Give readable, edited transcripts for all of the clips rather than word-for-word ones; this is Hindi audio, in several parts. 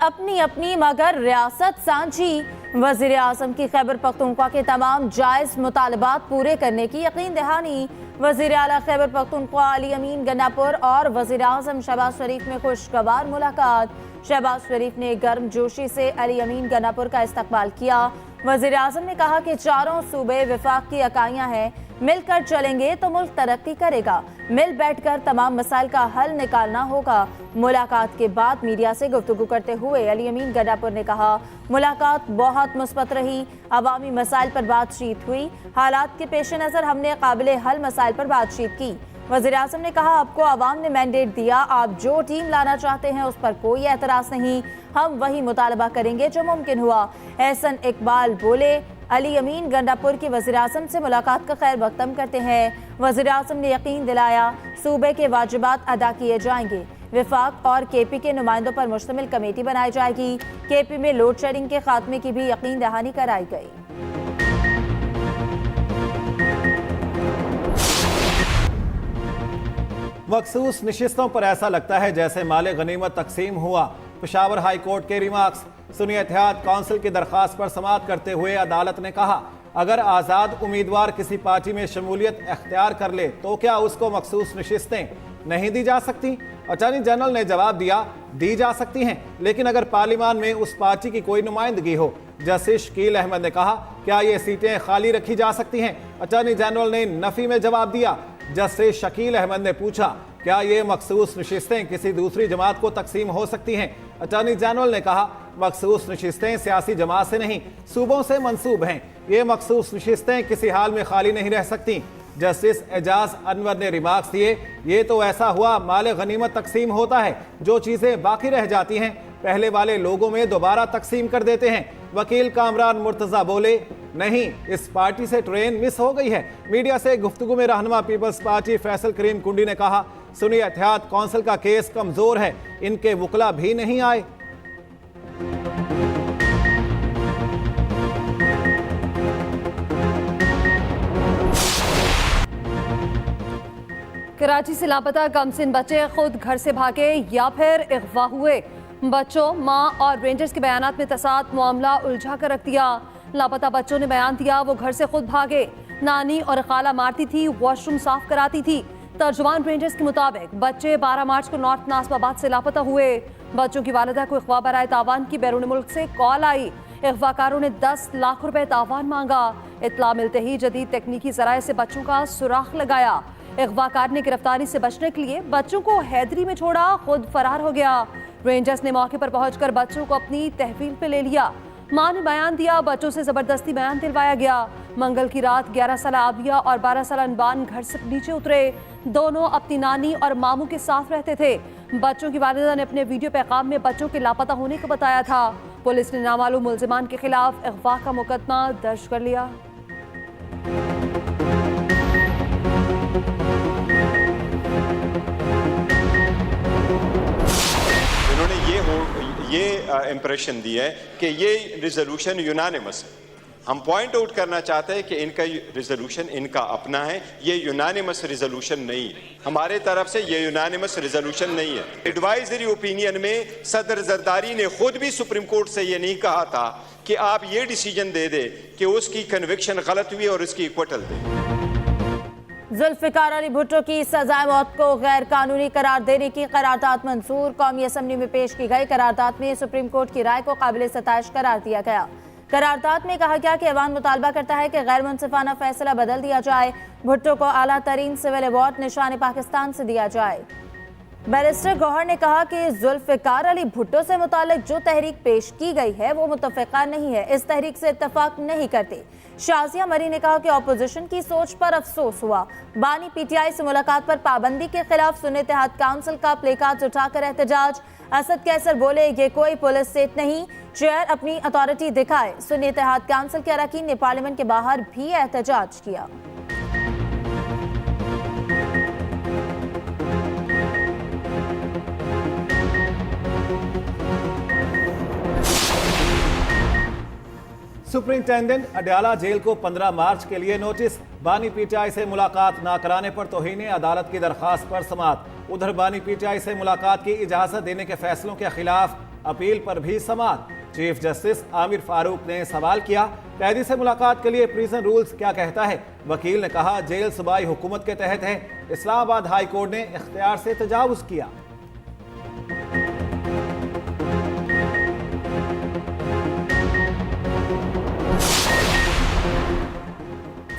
अपनी अपनी मगर रियासत सांझी। वज़ीर आज़म की खैबर पख्तूनख्वा के तमाम जायज़ मुतालबात पूरे करने की यकीन दहानी। वज़ीर आला खैबर पख्तूनख्वा अली अमीन गन्नापुर और वज़ीर आज़म शहबाज शरीफ में खुशगवार मुलाकात। शहबाज शरीफ ने गर्मजोशी से अली अमीन गन्नापुर का इस्तकबाल किया। वज़ीर आज़म ने कहा कि चारों सूबे विफाक की इकाइयाँ हैं, मिलकर चलेंगे तो मुल्क तरक्की करेगा। मिल बैठकर तमाम मसाइल का हल निकालना होगा। मुलाकात के बाद मीडिया से गुफ्तगू करते हुए अली अमीन गन्नापुर ने कहा, मुलाकात बहुत मुस्बत रही। अवामी मसाइल पर बातचीत हुई। हालात के पेश नज़र हमने काबिले हल मसाइल पर बातचीत की। वज़ीर आज़म ने कहा, आपको अवाम ने मैंडेट दिया, आप जो टीम लाना चाहते हैं उस पर कोई एतराज़ नहीं, हम वही मुतालबा करेंगे जो मुमकिन हुआ। एहसन इकबाल बोले, अली अमीन गन्नापुर की वज़ीर आज़म से मुलाकात का खैर मक़दम करते हैं। वज़ीर आज़म ने यकीन दिलाया सूबे के वाजिबात अदा किए जाएंगे। विफाक और केपी के नुमाइंदों पर मुश्तमिल कमेटी बनाई जाएगी। केपी में लोड शेडिंग के खात्मे की भी यकीन दहानी कराई गई। मखसूस नशिस्तों पर ऐसा लगता है जैसे माले गनीमत तकसीम हुआ। पेशावर हाई कोर्ट के रिमार्क्स। सुन्नी इत्तेहाद काउंसिल की दरख्वास्त पर समाअत करते हुए अदालत ने कहा, अगर आज़ाद उम्मीदवार किसी पार्टी में शमूलियत अख्तियार कर ले तो क्या उसको मखसूस नशिस्तें नहीं दी जा सकती? अटॉर्नी जनरल ने जवाब दिया, दी जा सकती हैं, लेकिन अगर पार्लियामान में उस पार्टी की कोई नुमाइंदगी हो। जस्टिस शकील अहमद ने कहा, क्या ये सीटें खाली रखी जा सकती हैं? अटॉर्नी जनरल ने नफी में जवाब दिया। जस्टिस शकील अहमद ने पूछा, क्या ये मखसूस नशिस्तें किसी दूसरी जमात को तकसीम हो सकती हैं? अटॉर्नी जनरल ने कहा, मखसूस नशिस्तें सियासी जमात से नहीं, सूबों से मंसूब हैं। ये मखसूस नशिस्तें किसी हाल में खाली नहीं रह सकती। जस्टिस एजाज अनवर ने रिमार्क्स दिए, ये तो ऐसा हुआ माले गनीमत तकसीम होता है, जो चीज़ें बाकी रह जाती हैं पहले वाले लोगों में दोबारा तकसीम कर देते हैं। वकील कामरान मुर्तज़ा बोले, नहीं, इस पार्टी से ट्रेन मिस हो गई है। मीडिया से गुफ्तगू में रहनुमा पीपल्स पार्टी फैसल करीम कुंडी ने कहा, सुन्नी इत्तेहाद काउंसिल का केस कमजोर है, इनके वकला भी नहीं आए। कराची से लापता कमसिन बच्चे खुद घर से भागे या फिर अगवा हुए। बच्चों, मां और रेंजर्स के बयानात में तसाद मामला उलझा कर रख दिया। लापता बच्चों ने बयान दिया वो घर से खुद भागे। नानी और खाला मारती थी, वॉशरूम साफ कराती थी। तर्जुमान रेंजर्स के मुताबिक बच्चे 12 मार्च को नॉर्थ नासबाबाद से लापता हुए। बच्चों की वालिदा को अगवा बराए तावान की बैरून मुल्क से कॉल आई। अगवाकारों ने 10 लाख रुपए तावान मांगा। इत्तला मिलते ही जदीद तकनीकी जराये से बच्चों का सुराख लगाया। अगवाकार ने गिरफ्तारी से बचने के लिए बच्चों को हैदरी में छोड़ा, खुद फरार हो गया। रेंजर्स ने मौके पर पहुंचकर बच्चों को अपनी तहवील पे ले लिया। मां ने बयान दिया, बच्चों से जबरदस्ती बयान दिलवाया गया। मंगल की रात 11 साल आबिया और 12 साल अनबान घर से नीचे उतरे। दोनों अपनी नानी और मामू के साथ रहते थे। बच्चों की वालिदा ने अपने वीडियो पैगाम में बच्चों के लापता होने को बताया था। पुलिस ने नामालूम मुल्जिमान के खिलाफ अगवा का मुकदमा दर्ज कर लिया। ये इम्प्रेशन दिया है कि ये रिजोल्यूशन यूनानिमस है। हम पॉइंट आउट करना चाहते हैं कि इनका रिजोल्यूशन इनका अपना है, ये यूनानिमस रिजोल्यूशन नहीं है। हमारे तरफ से ये यूनानिमस रिजोल्यूशन नहीं है। एडवाइजरी ओपिनियन में सदर जरदारी ने खुद भी सुप्रीम कोर्ट से ये नहीं कहा था कि आप ये डिसीजन दे दे कि उसकी कन्विक्शन गलत हुई और उसकी इक्वटल दे। जुल्फिकार अली भुट्टो की सजाए मौत को गैर कानूनी करार देने की करारदाद मंजूर। कौमी असम्बली में पेश की गई करारदाद में सुप्रीम कोर्ट की राय को काबिल सताइश करार दिया गया। करारदाद में कहा गया कि ऐवान मुतालबा करता है कि गैर मुनसिफाना फैसला बदल दिया जाए। भुट्टो को आला तरीन सिविल अवार्ड निशान पाकिस्तान से दिया जाए। बैरिस्टर गौहर ने कहा कि जुल्फिकार अली भुट्टो से मुतालिक जो तहरीक पेश की गई है वो मुतफ़िक़ा नहीं है, इस तहरीक से इत्तफाक नहीं करते। शाजिया मरी ने कहा कि अपोजिशन की सोच पर अफसोस हुआ। बानी पीटीआई से मुलाकात पर पाबंदी के खिलाफ सुन्नी इत्तेहाद काउंसिल का प्लेकार्ड उठाकर एहतजाज। असद कैसर बोले, ये कोई पुलिस स्टेट नहीं, चेयर अपनी अथॉरिटी दिखाए। सुन्नी इत्तेहाद काउंसिल के अरकान ने पार्लियामेंट के बाहर भी एहतजाज किया। सुपरिंटेंडेंट अडयाला जेल को 15 मार्च के लिए नोटिस। बानी पीटीआई से मुलाकात ना कराने पर तौहीन अदालत की दरखास्त पर समाअत। उधर बानी पीटीआई से मुलाकात की इजाजत देने के फैसलों के खिलाफ अपील पर भी समाअत। चीफ जस्टिस आमिर फारूक ने सवाल किया, कैदी से मुलाकात के लिए प्रिजन रूल्स क्या कहता है। वकील ने कहा, जेल सूबाई हुकूमत के तहत है। इस्लामाबाद हाई कोर्ट ने इख्तियार से तजावुज किया।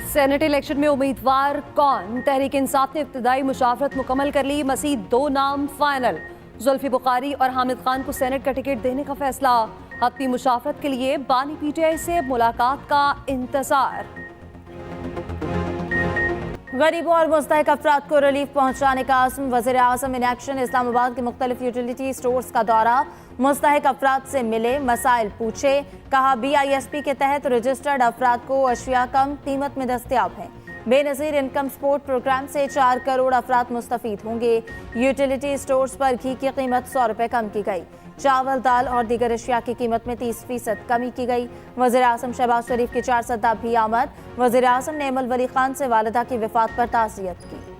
सेनेट इलेक्शन में उम्मीदवार कौन? तहरीक इंसाफ ने इब्तिदाई मुशावरत मुकम्मल कर ली। मज़ीद 2 नाम फाइनल। जुल्फी बुखारी और हामिद खान को सेनेट का टिकट देने का फैसला। अपनी मुशावरत के लिए बानी पीटीआई से मुलाकात का इंतजार। गरीबों और मुस्तहक अफराद को रिलीफ पहुंचाने का आज़म। वज़ीर आज़म इन एक्शन। इस्लामाबाद के मुख्तलिफ यूटिलिटी स्टोर्स का दौरा। मुस्तहक अफराद से मिले, मसाइल पूछे। कहा, BISP के तहत रजिस्टर्ड अफराद को अशिया कम कीमत में दस्तयाब हैं। बेनज़ीर इनकम सपोर्ट प्रोग्राम से 4 करोड़ अफराद मुस्तफ़ीद होंगे। यूटिलिटी स्टोर्स पर घी की कीमत 100 रुपये कम की गई। चावल, दाल और दीगर अशिया की कीमत में 30% कमी की गई। वज़ीर आज़म शहबाज शरीफ की 4 सदा भी आमद। वज़ीर आज़म ने एमल वली खान से वालिदा की वफ़ात पर ताज़ियत की।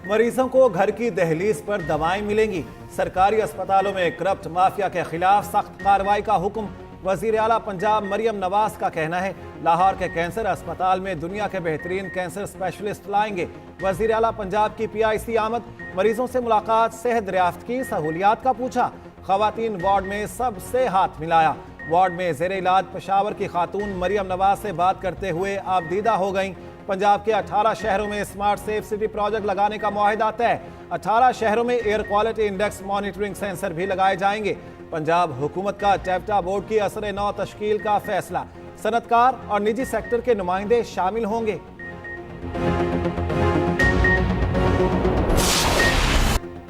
मरीजों को घर की दहलीज पर दवाएं मिलेंगी। सरकारी अस्पतालों में करप्ट माफिया के खिलाफ सख्त कार्रवाई का हुक्म। वजीर आला पंजाब मरियम नवाज का कहना है, लाहौर के कैंसर अस्पताल में दुनिया के बेहतरीन कैंसर स्पेशलिस्ट लाएंगे। वजीर आला पंजाब की PIC आमद। मरीजों से मुलाकात, सेहत दरियाफ्त की सहूलियात का पूछा। खवातीन वार्ड में सबसे हाथ मिलाया। वार्ड में जेर इलाज पेशावर की खातून मरियम नवाज से बात करते हुए आबदीदा हो गईं। पंजाब के 18 शहरों में स्मार्ट सेफ सिटी प्रोजेक्ट लगाने का मुआहिदा तय। 18 शहरों में air quality index monitoring sensor भी लगाए जाएंगे। पंजाब हुकूमत का टैप्टा बोर्ड की असर नौ तश्कील का फैसला। सनतकार और निजी सेक्टर के नुमाइंदे शामिल होंगे।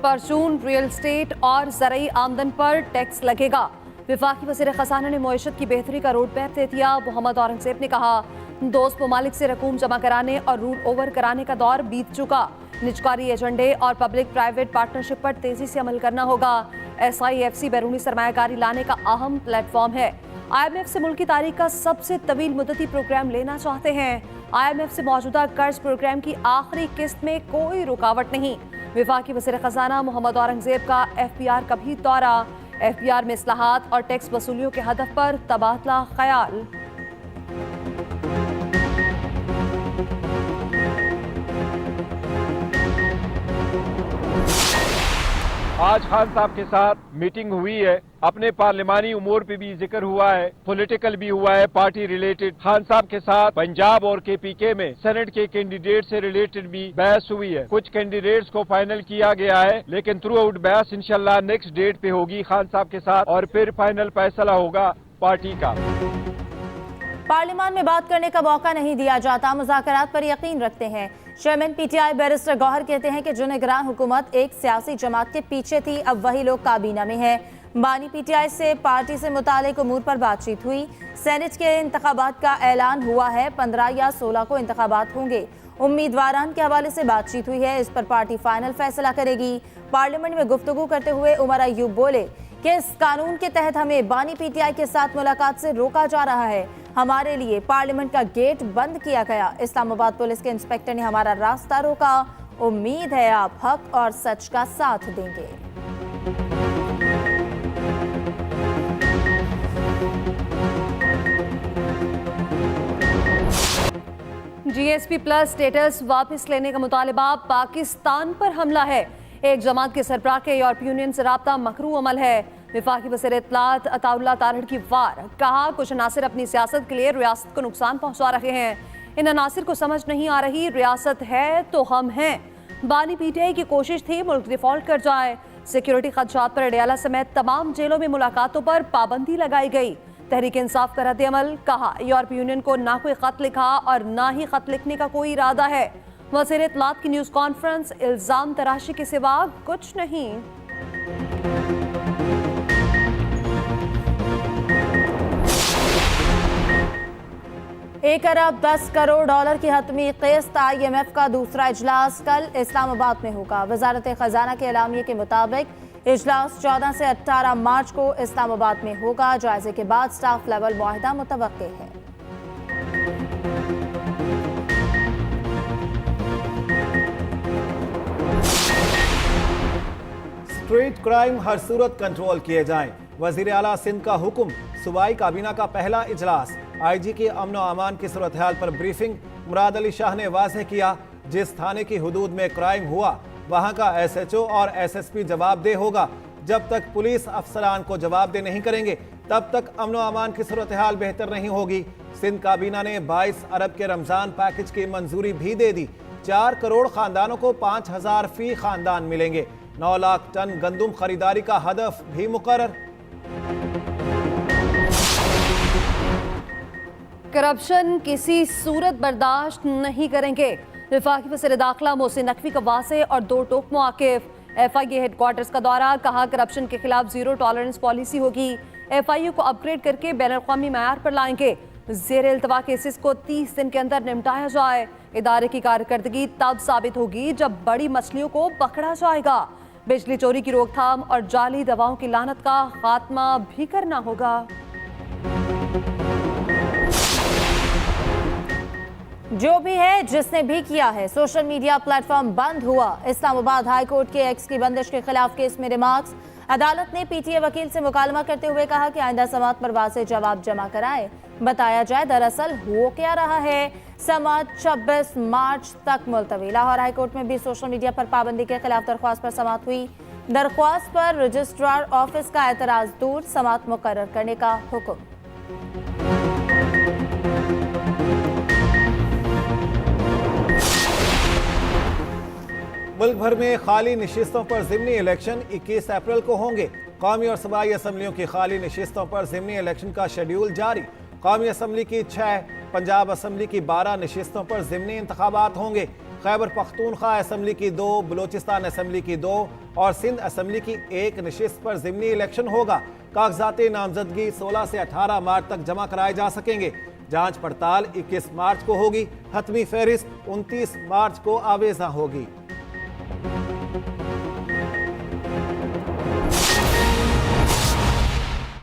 परचून, रियल एस्टेट और ज़रई आमदन पर टैक्स लगेगा। वफाकी वज़ीर ख़ज़ाना ने मईशत की बेहतरी का रोड मैप दे दिया। मोहम्मद औरंगज़ेब ने कहा, दोस्त ममालिक से रकूम जमा कराने और रूल ओवर कराने का दौर बीत चुका। निजकारी एजेंडे और पब्लिक प्राइवेट पार्टनरशिप पर तेजी से अमल करना होगा। SIFC बैरूनी सरमायाकारी लाने का अहम प्लेटफॉर्म है। IMF से मुल्क की तारीख का सबसे तवील मुद्दती प्रोग्राम लेना चाहते हैं। IMF से मौजूदा कर्ज प्रोग्राम की आखिरी किस्त में कोई रुकावट नहीं। वफाकी वज़ीर ख़ज़ाना मोहम्मद औरंगज़ेब का FPR का भी दौरा। FPR में इस्लाहात और टैक्स वसूलियों के हदफ पर तबादला ख्याल। आज खान साहब के साथ मीटिंग हुई है। अपने पार्लिमानी उमूर पे भी जिक्र हुआ है, पॉलिटिकल भी हुआ है, पार्टी रिलेटेड। खान साहब के साथ पंजाब और KPK में सेनेट के कैंडिडेट से रिलेटेड भी बहस हुई है। कुछ कैंडिडेट्स को फाइनल किया गया है, लेकिन थ्रू आउट बहस इंशाल्लाह नेक्स्ट डेट पे होगी खान साहब के साथ और फिर फाइनल फैसला होगा पार्टी का। पार्लियामान में बात करने का मौका नहीं दिया जाता, मुज़ाकरात पर यकीन रखते हैं। चेयरमैन PTI बैरिस्टर गौहर कहते हैं कि जो निगरान हुकूमत एक सियासी जमात के पीछे थी, अब वही लोग काबीना में है। बानी PTI से पार्टी से मुतालिक उमूर पर बातचीत हुई। सेनेट के इंतखाबात का ऐलान हुआ है। 15 या 16 को इंतखाबात होंगे। उम्मीदवारान के हवाले से बातचीत हुई है। इस पर पार्टी फाइनल फैसला करेगी। पार्लियामेंट में गुफ्तगू करते हुए उमर अयूब बोले कि इस कानून के तहत हमें बानी PTI के साथ मुलाकात से रोका जा रहा है। हमारे लिए पार्लियामेंट का गेट बंद किया गया। इस्लामाबाद पुलिस के इंस्पेक्टर ने हमारा रास्ता रोका। उम्मीद है आप हक और सच का साथ देंगे। GSP प्लस स्टेटस वापस लेने का मुतालबा। पाकिस्तान पर हमला है। एक जमात के सरबराह के यूरोपीय यूनियन से राब्ता मकरू अमल है। वफाकी वज़ीर इत्तलात अताउल्लाह तारड़ की वार। कहा, कुछ अनासिर अपनी सियासत के लिए रियासत को नुकसान पहुंचा रहे हैं। इन अनासिर को समझ नहीं आ रही, रियासत है तो हम हैं। बानी PTI की कोशिश थी मुल्क डिफॉल्ट कर जाए। सिक्योरिटी खदशात पर अडियाला समेत तमाम जेलों में मुलाकातों पर पाबंदी लगाई गई। तहरीक इंसाफ का रद्द-ए-अमल। कहा, यूरोपीय यूनियन को ना कोई खत लिखा और ना ही खत लिखने का कोई इरादा है। वज़ीर इत्तलात की न्यूज़ कॉन्फ्रेंस। इल्ज़ाम तराशी के सिवा कुछ नहीं। 1 अरब 10 करोड़ डॉलर की हतमी किस्त। IMF का दूसरा इजलास कल इस्लामाबाद में होगा। वजारत खजाना के एलामिये के मुताबिक इजलास 14 से 18 मार्च को इस्लामाबाद में होगा। जायजे के बाद स्टाफ लेवल मुआहिदा मुतवक्के है। स्ट्रीट क्राइम हर सूरत कंट्रोल किए जाएं। वजीर आला सिंध का हुक्म। सूबाई काबीना का पहला इजलास। IG की अमन व अमान की सूरत हाल पर ब्रीफिंग। मुराद अली शाह ने वाज़ेह किया, जिस थाने की हुदूद में क्राइम हुआ वहां का SHO और SSP जवाबदेह होगा। जब तक पुलिस अफसरान को जवाबदेह नहीं करेंगे तब तक अमन व अमान की सूरत हाल बेहतर नहीं होगी। सिंध काबीना ने 22 अरब के रमजान पैकेज की मंजूरी भी दे दी। 4 करोड़ खानदानों को 5,000 फी खानदान मिलेंगे। 9 लाख टन गंदुम खरीदारी का हदफ भी मुकर्रर। करप्शन किसी सूरत बर्दाश्त नहीं करेंगे। वफाकी वज़ीर दाखिला मोहसिन नकवी का वाज़ेह और 2 टोक मौक़िफ़। FIA हेडक्वार्टर्स का दौरा, कहा करप्शन के खिलाफ जीरो टॉलरेंस पॉलिसी होगी। FIA को अपग्रेड करके बैनुल-अक़वामी मयार पर लाएंगे। ज़ेर इल्तवा केसेस को 30 दिन के अंदर निपटाया जाए। इदारे की कारकर्दगी तब साबित होगी जब बड़ी मछलियों को पकड़ा जाएगा। बिजली चोरी की रोकथाम और जाली दवाओं की लानत का खात्मा भी करना होगा। जो भी है, जिसने भी किया है, सोशल मीडिया प्लेटफॉर्म बंद हुआ। इस्लामाबाद हाई कोर्ट के एक्स की बंदिश के खिलाफ केस में रिमार्क्स। अदालत ने PTA वकील से मुकालमा करते हुए कहा कि आइंदा समाअत पर वाज़ेह जवाब जमा कराए, बताया जाए दरअसल हो क्या रहा है। समाअत 26 मार्च तक मुलतवी। लाहौर हाई कोर्ट में भी सोशल मीडिया पर पाबंदी के खिलाफ दरख्वास्त पर समाअत हुई। दरख्वास्त पर रजिस्ट्रार ऑफिस का एतराज दूर, समाअत मुकर्रर करने का हुक्म। मुल्क भर में खाली नशिस्तों पर ज़िमनी इलेक्शन 21 अप्रैल को होंगे। कौमी और सूबाई असम्बलियों की खाली नशिस्तों पर ज़िमनी इलेक्शन का शेड्यूल जारी। कौमी असम्बली की 6, पंजाब असम्बली की 12 नशिस्तों पर ज़िमनी इंतखाबात होंगे। खैबर पख्तूनख्वा असम्बली की 2, बलूचिस्तान असम्बली की 2 और सिंध असम्बली की 1 नशिस्त पर ज़िमनी इलेक्शन होगा। कागजाती नामजदगी 16 से 18 मार्च तक जमा कराए जा सकेंगे। जांच पड़ताल 21 मार्च को होगी। हतमी फहरिस्त 29 मार्च को आवेजा होगी।